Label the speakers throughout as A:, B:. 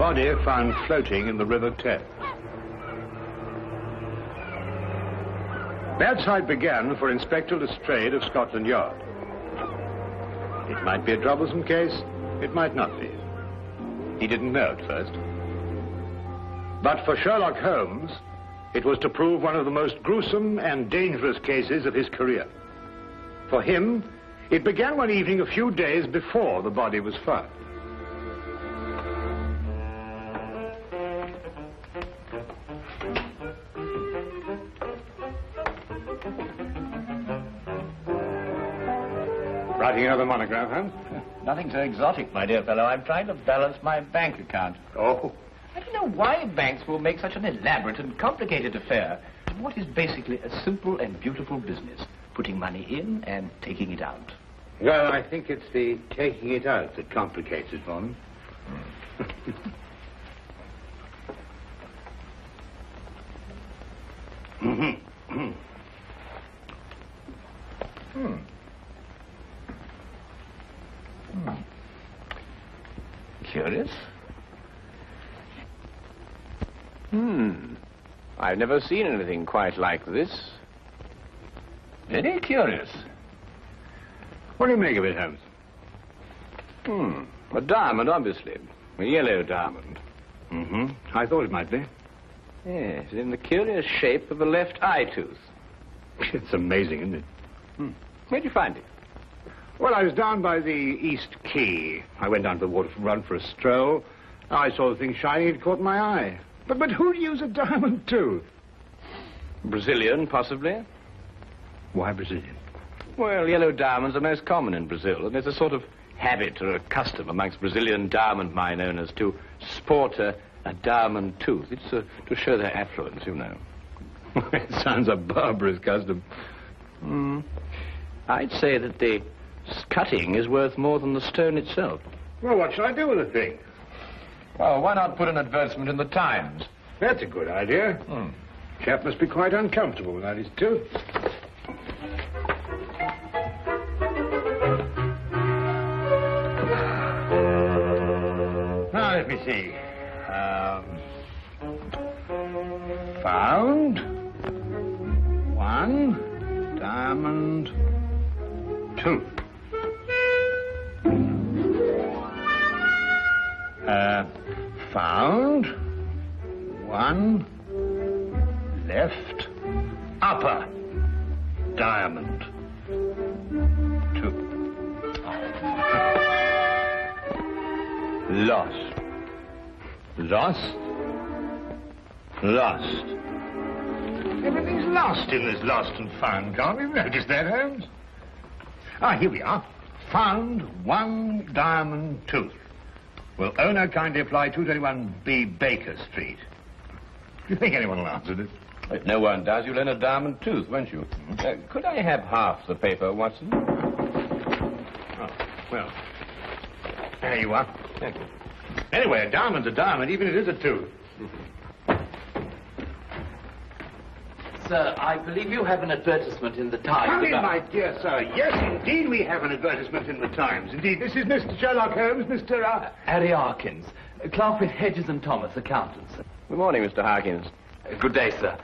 A: body found floating in the River Thames. Bad sight began for Inspector Lestrade of Scotland Yard. It might be a troublesome case, it might not be. He didn't know at first. But for Sherlock Holmes, it was to prove one of the most gruesome and dangerous cases of his career. For him, it began one evening a few days before the body was found. Writing another monograph, Holmes?
B: Nothing so exotic, my dear fellow. I'm trying to balance my bank account.
A: Oh.
B: I don't know why banks will make such an elaborate and complicated affair of what is basically a simple and beautiful business. Putting money in and taking it out.
A: Well, I think it's the taking it out that complicates it for them.
B: Curious. I've never seen anything quite like this. Very curious.
A: What do you make of it, Holmes?
B: A diamond, obviously. A yellow diamond.
A: I thought it might be.
B: Yes, in the curious shape of a left eye tooth.
A: It's amazing, isn't it?
B: Where'd you find it?
A: Well, I was down by the East Quay. I went down to the waterfront for a stroll. I saw the thing shining, it caught my eye. But who'd use a diamond tooth?
B: Brazilian, possibly.
A: Why Brazilian?
B: Well, yellow diamonds are most common in Brazil, and there's a sort of habit or a custom amongst Brazilian diamond mine owners to sport a diamond tooth. It's to show their affluence, you know.
A: It sounds a barbarous custom.
B: I'd say that the cutting is worth more than the stone itself.
A: Well, what shall I do with the thing?
B: Well, why not put an advertisement in the Times?
A: That's a good idea. Chap must be quite uncomfortable without his tooth. Now, let me see. Found one diamond tooth. Found one left upper diamond tooth. Lost. Lost? Lost. Everything's lost in this lost and found. Can't we notice that, Holmes? Here we are. Found one diamond tooth. Will owner kindly apply 221B Baker Street? Do you think anyone will answer this?
B: If no one does, you'll earn a diamond tooth, won't you? Could I have half the paper, Watson?
A: Oh, well, there you are.
B: Thank you.
A: Anyway, a diamond's a diamond, even if it is a tooth.
C: Sir, I believe you have an advertisement in the Times.
A: Come in, my dear sir. Yes, indeed, we have an advertisement in the Times. Indeed, this is Mr. Sherlock Holmes, Mr.
C: Harry Harkins, clerk with Hedges and Thomas, accountants.
B: Good morning, Mr. Harkins.
C: Good day, sir.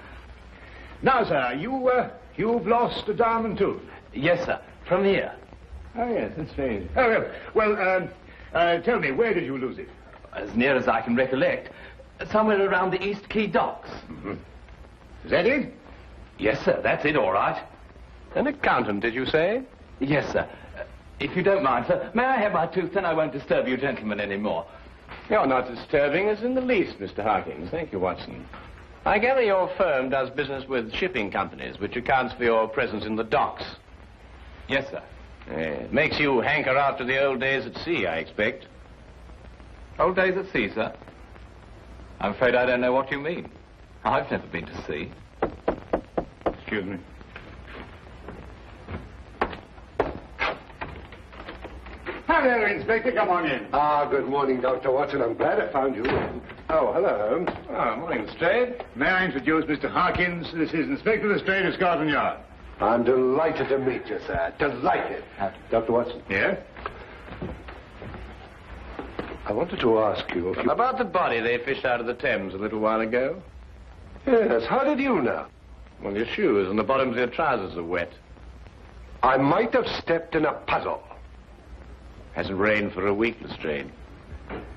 A: Now, sir, you've lost a diamond tooth.
C: Yes, sir. From here.
A: Oh, yes, that's strange. Oh, well, tell me, where did you lose it?
C: As near as I can recollect, somewhere around the East Quay docks.
A: Is that it?
C: Yes, sir, that's it, all right.
B: An accountant, did you say?
C: Yes, sir. If you don't mind, sir, may I have my tooth, then I won't disturb you gentlemen any more.
B: You're not disturbing us in the least, Mr. Harkins. Thank you, Watson. I gather your firm does business with shipping companies, which accounts for your presence in the docks.
C: Yes, sir.
B: It makes you hanker after the old days at sea, I expect.
C: Old days at sea, sir? I'm afraid I don't know what you mean. I've never been to sea.
A: Excuse me. Hello, Inspector. Come on in.
D: Good morning, Dr. Watson. I'm glad I found you. Oh, hello, Holmes.
B: Morning, Lestrade.
A: May I introduce Mr. Harkins? This is Inspector Lestrade of Scotland Yard.
D: I'm delighted to meet you, sir. Delighted. Dr. Watson.
A: Yeah?
D: I wanted to ask you if you...
B: About the body they fished out of the Thames a little while ago.
D: Yes, how did you know?
B: Well, your shoes and the bottoms of your trousers are wet.
D: I might have stepped in a puddle.
B: Hasn't rained for a week, Lestrade.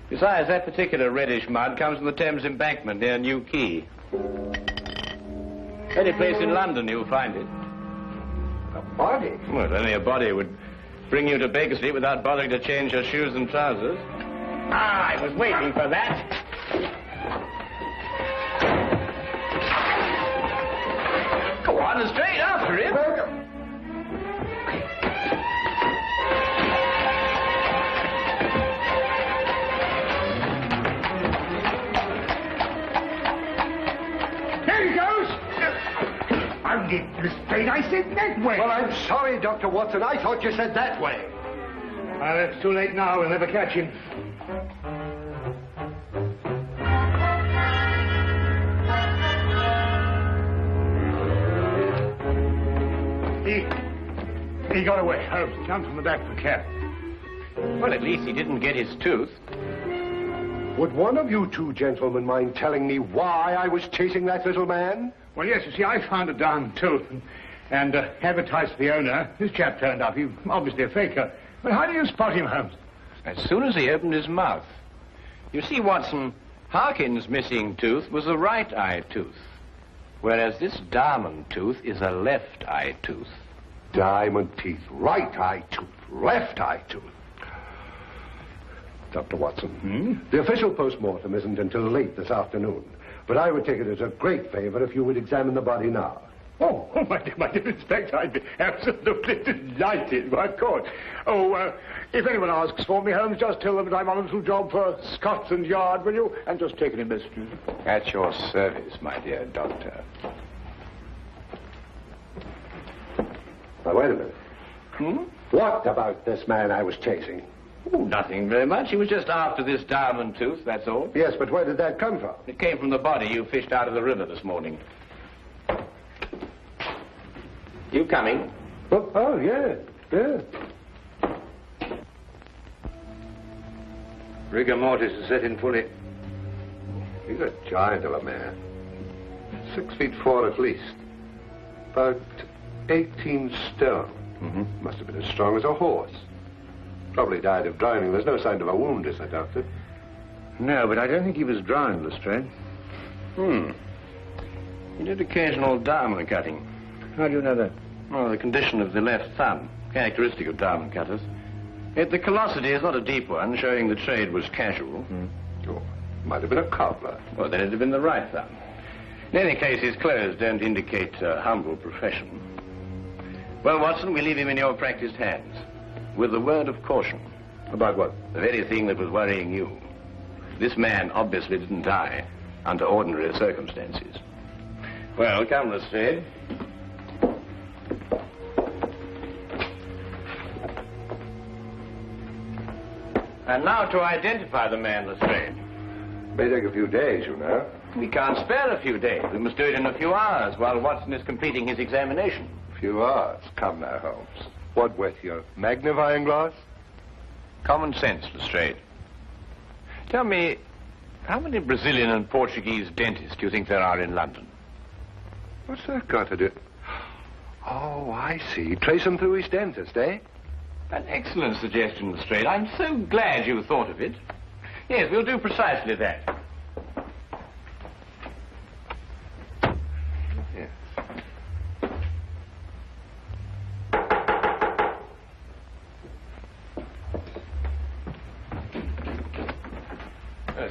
B: Besides, that particular reddish mud comes from the Thames embankment near New Quay. Any place in London you'll find it.
D: A body?
B: Well, only a body would bring you to Baker Street without bothering to change your shoes and trousers. Ah, I was waiting for that. Go on, Lestrade, after him.
E: Lestrade, I said that way.
D: Well, I'm sorry, Dr. Watson. I thought you said that way.
E: Well, it's too late now. We'll never catch him. He got away. Holmes jumped from the back of the cab.
B: Well, at least he didn't get his tooth.
D: Would one of you two gentlemen mind telling me why I was chasing that little man?
E: Well, yes, you see, I found a diamond tooth and advertised to the owner. This chap turned up. He's obviously a faker. But how do you spot him, Holmes?
B: As soon as he opened his mouth. You see, Watson, Harkin's missing tooth was a right eye tooth, whereas this diamond tooth is a left eye tooth.
D: Diamond teeth, right eye tooth, left eye tooth. Dr. Watson, the official post-mortem isn't until late this afternoon. But I would take it as a great favor if you would examine the body now.
E: Oh, my dear Inspector, I'd be absolutely delighted. Why, of course. Oh, if anyone asks for me, Holmes, just tell them that I'm on a little job for Scotland Yard, will you? And just take any messages.
B: At your service, my dear doctor.
D: Now, wait a minute. What about this man I was chasing?
B: Oh, nothing very much. He was just after this diamond tooth, that's all.
D: Yes, but where did that come from?
B: It came from the body you fished out of the river this morning. You coming?
D: Oh, yeah.
A: Rigor mortis is set in fully.
D: He's a giant of a man. 6'4" at least. About 18 stone. Must have been as strong as a horse. Probably died of drowning. There's no sign of a wound, is there, Doctor?
A: No, but I don't think he was drowned, Lestrade.
B: He did occasional diamond cutting.
A: How do you know that?
B: Well, the condition of the left thumb, characteristic of diamond cutters. Yet the callosity is not a deep one, showing the trade was casual.
D: Oh, might have been a cobbler.
B: Well, then it'd have been the right thumb. In any case, his clothes don't indicate a humble profession. Well, Watson, we leave him in your practiced hands. With a word of caution.
A: About what?
B: The very thing that was worrying you. This man obviously didn't die under ordinary circumstances. Well, come, Lestrade. And now to identify the man, Lestrade.
D: May take a few days, you know.
B: We can't spare a few days. We must do it in a few hours while Watson is completing his examination.
D: A few hours. Come now, Holmes. What with your magnifying glass?
B: Common sense, Lestrade. Tell me, how many Brazilian and Portuguese dentists do you think there are in London?
D: What's that got to do? Oh, I see. Trace him through his dentist, eh?
B: An excellent suggestion, Lestrade. I'm so glad you thought of it. Yes, we'll do precisely that.
D: Yes.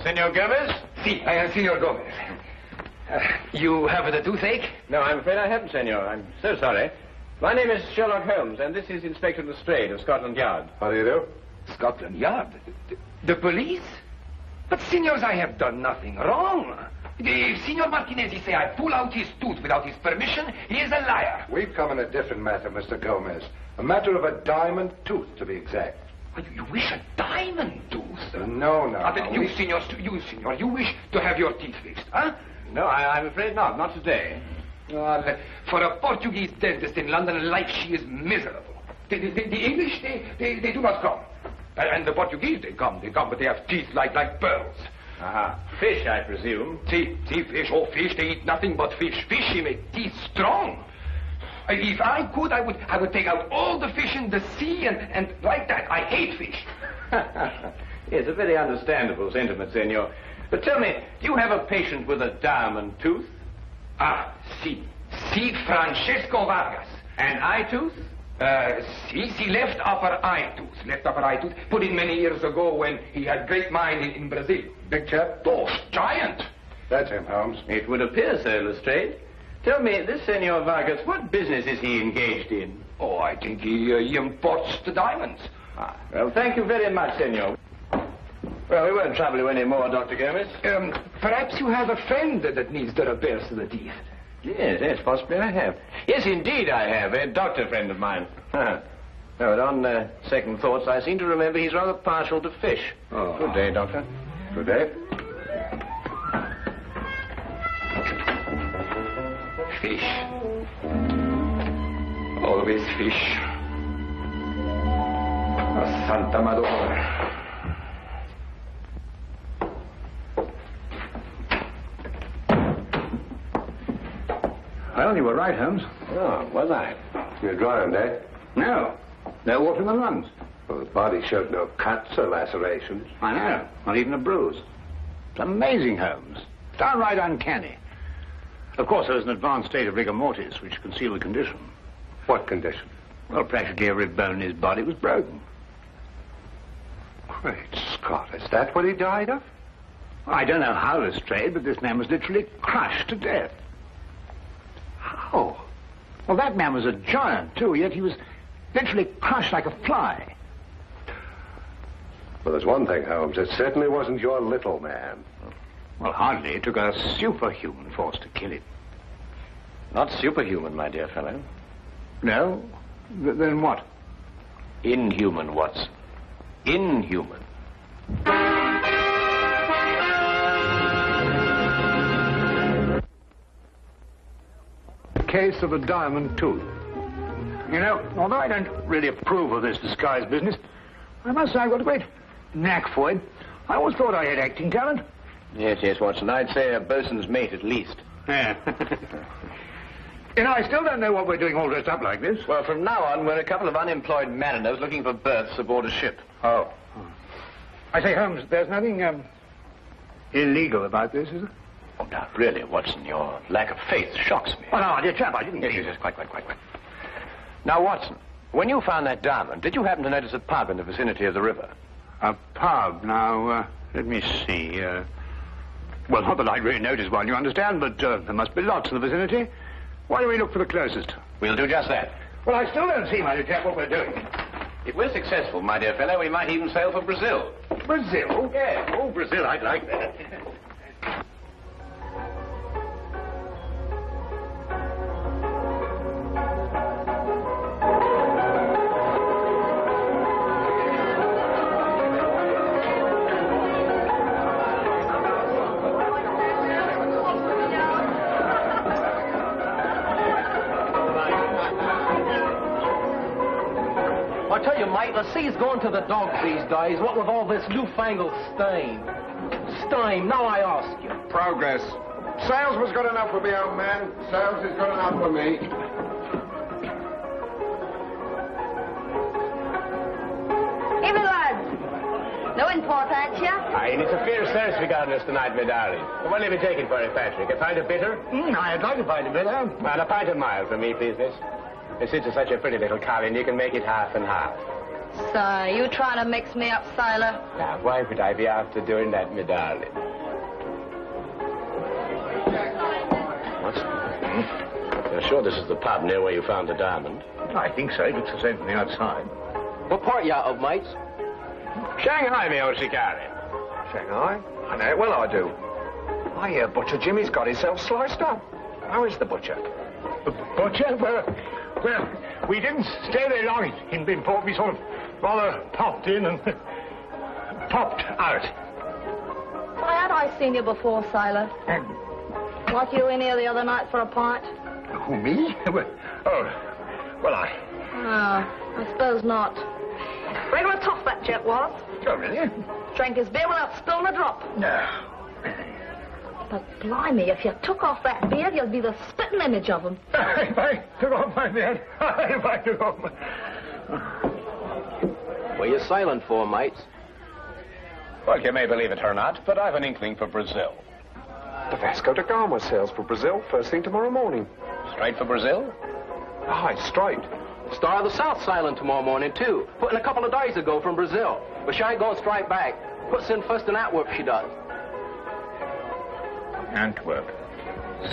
B: Senor Gomez?
F: Si, I am Senor Gomez. You have the toothache?
B: No, I'm afraid I haven't, senor. I'm so sorry. My name is Sherlock Holmes, and this is Inspector Lestrade of Scotland Yard.
D: How do you do?
F: Scotland Yard? The police? But, senors, I have done nothing wrong. If Signor Martinez say I pull out his tooth without his permission, he is a liar.
D: We've come in a different matter, Mr. Gomez. A matter of a diamond tooth, to be exact.
F: You wish a diamond tooth?
D: No.
F: Then you, senor, you wish to have your teeth fixed, huh?
B: No, I'm afraid not. Not today.
F: Well, for a Portuguese dentist in London, life she is miserable. The English, they do not come. And the Portuguese, they come, but they have teeth like pearls.
B: Aha. Fish, I presume.
F: See, fish. Oh, fish, they eat nothing but fish. Fish, they make teeth strong. If I could, I would take out all the fish in the sea and like that. I hate fish.
B: It's a very understandable sentiment, senor. But tell me, do you have a patient with a diamond tooth?
F: Ah, si, Francesco Vargas.
B: An eye tooth?
F: Si, left upper eye tooth. Put in many years ago when he had great mine in Brazil.
D: Big chap?
F: Oh, giant.
D: That's him, Holmes.
B: It would appear so, Lestrade. Tell me, this Senor Vargas, what business is he engaged in?
F: Oh, I think he imports the diamonds.
B: Ah, well, thank you very much, senor. Well, we won't trouble you any more, Dr. Gomez.
F: Perhaps you have a friend that needs the repairs to the teeth.
B: Yes, possibly I have. Yes, indeed I have. A doctor friend of mine. But on second thoughts, I seem to remember he's rather partial to fish.
D: Oh.
B: Good day, Doctor.
D: Good day.
F: Fish. Always fish. Oh, Santa Madonna.
E: Well, you were right, Holmes.
B: Oh, was I?
D: You're drowned, eh?
E: No water in the lungs.
D: Well, the body showed no cuts or lacerations.
E: I know, not even a bruise. It's amazing, Holmes. Downright uncanny. Of course, there was an advanced state of rigor mortis which concealed the condition.
D: What condition?
E: Well, practically every bone in his body was broken.
D: Great Scott, is that what he died of?
E: I don't know how, Lestrade, but this man was literally crushed to death.
D: How?
E: Well, that man was a giant, too, yet he was literally crushed like a fly.
D: Well, there's one thing, Holmes. It certainly wasn't your little man.
E: Well, hardly. It took a superhuman force to kill him.
B: Not superhuman, my dear fellow.
E: No? Then what?
B: Inhuman, Watson. Inhuman.
E: Case of a diamond tooth. You know, although I don't really approve of this disguise business, I must say I've got a great knack for it. I always thought I had acting talent.
B: Yes, Watson. I'd say a bosun's mate at least.
E: Yeah. You know, I still don't know what we're doing all dressed up like this.
B: Well, from now on, we're a couple of unemployed mariners looking for berths aboard a ship.
E: Oh. I say, Holmes, there's nothing illegal about this, is there?
B: Oh, now, really, Watson, your lack of faith shocks me.
E: Oh, no, dear chap, I didn't
B: Yes, quite. Now, Watson, when you found that diamond, did you happen to notice a pub in the vicinity of the river?
E: A pub? Now, let me see. Well, not that I'd really noticed one, you understand, but there must be lots in the vicinity. Why don't we look for the closest?
B: We'll do just that.
E: Well, I still don't see, my dear chap, what we're doing.
B: If we're successful, my dear fellow, we might even sail for Brazil.
E: Brazil?
B: Yes.
E: Oh, Brazil, I'd like that.
G: I tell you, mate, the sea's going to the dogs these days, what with all this newfangled steam. Steam, now I ask you.
D: Progress. Sales was good enough for me, old man. Sales is good enough for me.
H: Evening, lads. No import, aren't you?
B: Aye, and it's a fierce thirst we got on us tonight, my darling. What'll you be taking for it, Patrick? A pint of bitter?
E: I'd like to find a bit,
B: Well, a pint of mild for me, please, miss. This is such a pretty little collie, you can make it half and half.
H: So, you trying to mix me up, sailor?
B: Now, why would I be after doing that, my darling? What? You're sure this is the pub near where you found the diamond?
E: I think so. It looks the same from the outside.
G: What part you out of, mates?
B: Shanghai, me old shikari.
I: Shanghai? I know it well, I do. I hear Butcher Jimmy's got himself sliced up. How is the butcher?
E: The butcher? Well, we didn't stay very long in port. We sort of rather popped in and popped out.
H: Why, had I seen you before, sailor? Weren't you in here the other night for a pint?
E: Who, me? Oh, I...
H: Oh, I suppose not. Regular tough, that jet was.
E: Oh, really?
H: Drank his beer without spilling a drop.
E: No.
H: But blimey, if you took off that beard, you'd be the spitting image of him.
E: If I took off my beard, if I took off my...
G: What are you sailing for, mates?
B: Well, you may believe it or not, but I've an inkling for Brazil.
I: The Vasco da Gama sails for Brazil first thing tomorrow morning.
B: Straight for Brazil?
I: Aye, straight.
G: Star of the South sailing tomorrow morning, too. Putting a couple of days ago from Brazil. But she ain't going straight back. Puts in first in Antwerp, she does.
A: Antwerp.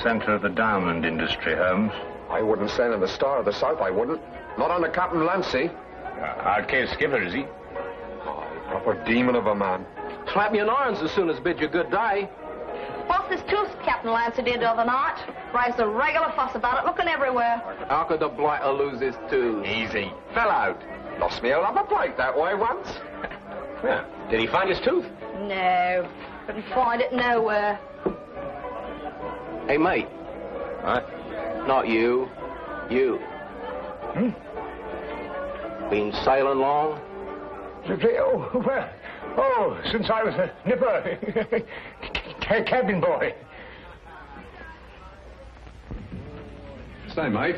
A: Center of the diamond industry, Holmes.
I: I wouldn't sail in the Star of the South, I wouldn't. Not under Captain Lancy.
A: Hard case skipper, is he?
I: Aye, proper demon of a man.
G: Slap me in irons as soon as bid you good day.
H: What's this tooth Captain Lancer did the other night? Raised a regular fuss about it, looking everywhere.
G: How could the blighter lose his tooth?
I: Easy. Fell out. Lost me a rubber plate that way once.
B: Yeah. Did he find his tooth?
H: No, couldn't find it nowhere.
G: Hey, mate.
B: What?
G: Not you. You. Been sailing long?
E: Since I was a nipper, cabin boy.
D: Say, mate.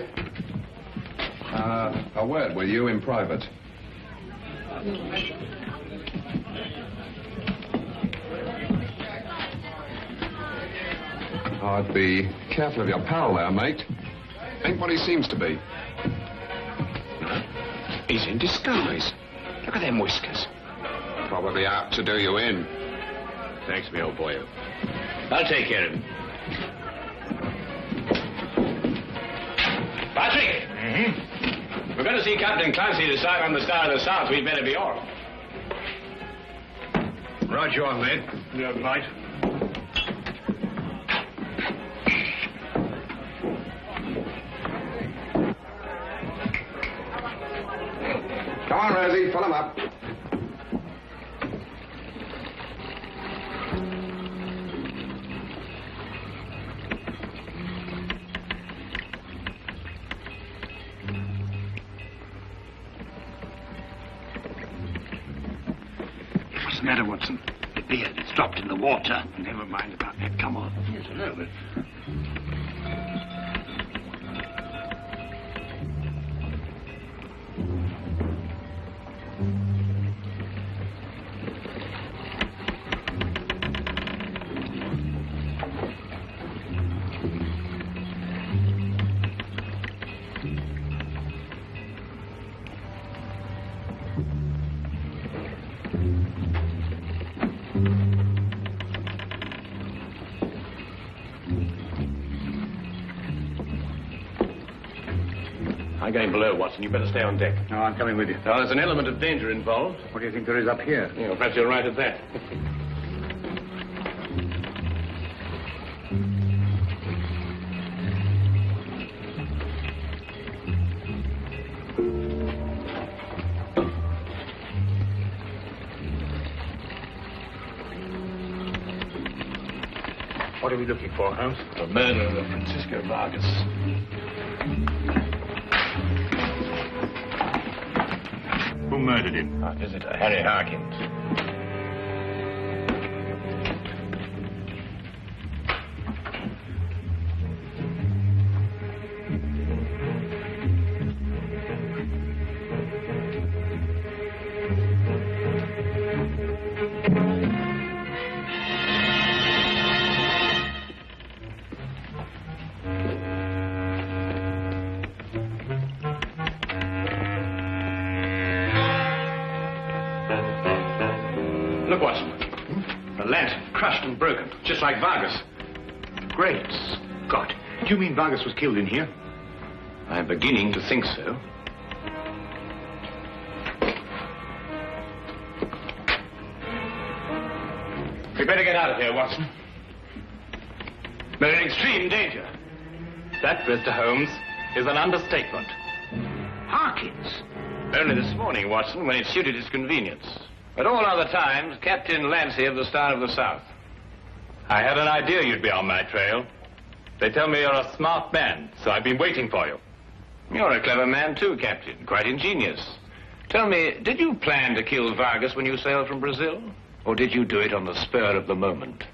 D: A word with you in private. I'd be careful of your pal there, mate. Ain't what he seems to be.
F: He's in disguise. Look at them whiskers.
D: Probably out to do you in.
B: Thanks, me old boy. I'll take care of him. Patrick! We're going to see Captain Clancy decide on the Star of the South. We'd better be off.
A: Roger on, mate.
B: Yeah, right.
D: Come on, Rosie, fill him up.
E: What's the matter, Watson? The beard, it's dropped in the water. Never mind about that, come on. Yes, I know, but...
B: I'm going below, Watson. You better stay on deck.
A: No, I'm coming with you.
B: Now, there's an element of danger involved.
A: What do you think there is up here?
B: Yeah, perhaps you're right at that.
A: What are we looking for, Holmes?
B: The murder of Francisco Vargas.
A: Who murdered him?
B: Our visitor, Harry Harkins. Look, Watson. The lantern, crushed and broken, just like Vargas.
A: Great Scott. Do you mean Vargas was killed in here?
B: I'm beginning to think so. We better get out of here, Watson. We're in extreme danger. That, Mr. Holmes, is an understatement.
E: Harkins?
B: Only this morning, Watson, when it suited his convenience. At all other times, Captain Lancy of the Star of the South. I had an idea you'd be on my trail. They tell me you're a smart man, so I've been waiting for you. You're a clever man, too, Captain. Quite ingenious. Tell me, did you plan to kill Vargas when you sailed from Brazil? Or did you do it on the spur of the moment?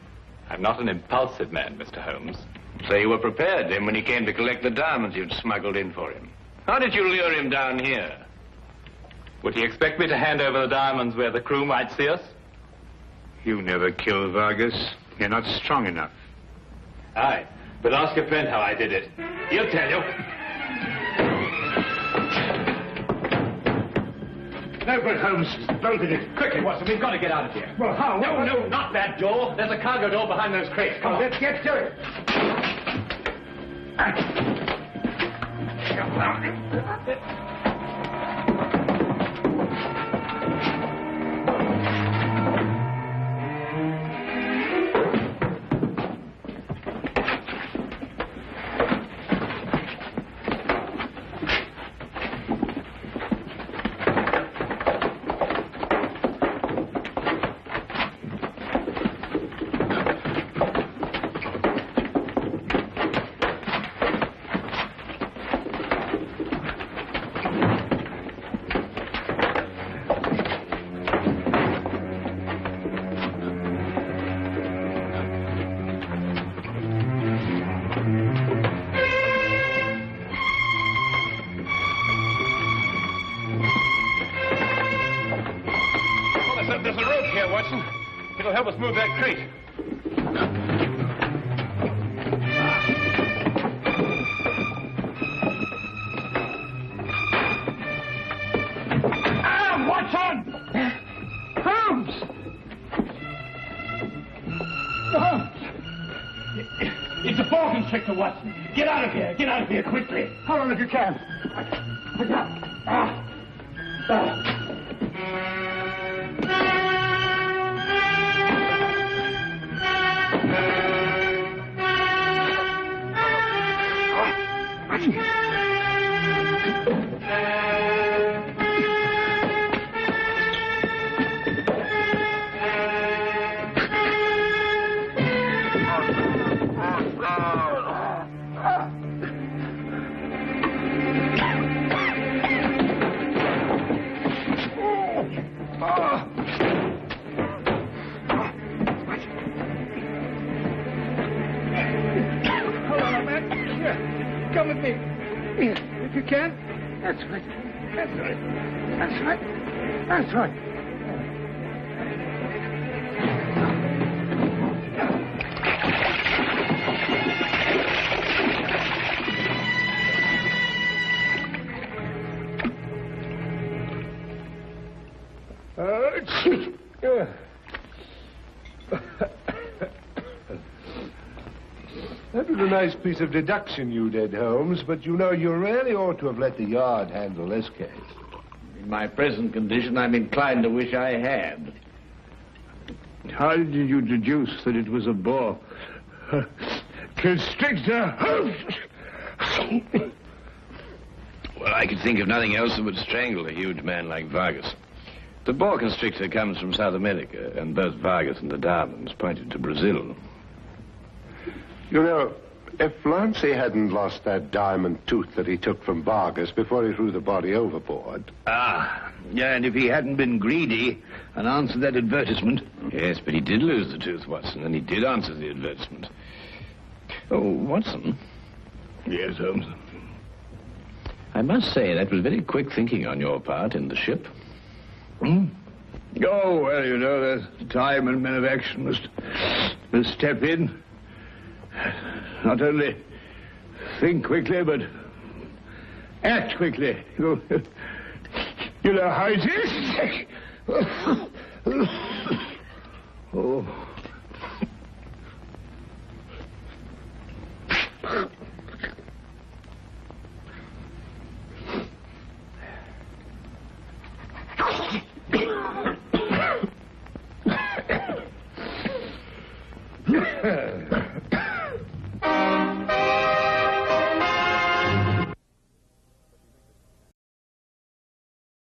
C: I'm not an impulsive man, Mr. Holmes.
B: So you were prepared then when he came to collect the diamonds you'd smuggled in for him. How did you lure him down here?
C: Would he expect me to hand over the diamonds where the crew might see us?
E: You never killed Vargas. You're not strong enough.
C: Aye, but ask your friend how I did it. He'll tell you.
E: No good, Holmes. Bolted it.
C: Quickly, Watson, we've got to get out of here.
E: Well, how?
C: No, not that door. There's a cargo door behind those crates. Come on.
E: Let's get to it.
B: There's a rope here, Watson. It'll help us move that crate.
E: Ah, Watson! Holmes! Holmes! It's a ball constrictor, Watson. Get out of here. Get out of here quickly. Hold on if you can. I got... Come with me. If you can. That's right. That's right. That's right. That's right.
D: That was a nice piece of deduction you did, Holmes, but you know you really ought to have let the Yard handle this case.
B: In my present condition, I'm inclined to wish I had.
E: How did you deduce that it was a boa constrictor?
B: Well, I could think of nothing else that would strangle a huge man like Vargas. The boa constrictor comes from South America, and both Vargas and the diamonds pointed to Brazil.
D: You know, if Lancy hadn't lost that diamond tooth that he took from Vargas before he threw the body overboard...
B: Ah, yeah, and if he hadn't been greedy and answered that advertisement... Yes, but he did lose the tooth, Watson, and he did answer the advertisement. Oh, Watson.
E: Yes, Holmes.
B: I must say that was very quick thinking on your part in the ship.
E: Oh, well, you know, there's time and men of action must step in. Not only think quickly, but act quickly. You know how it is. Oh.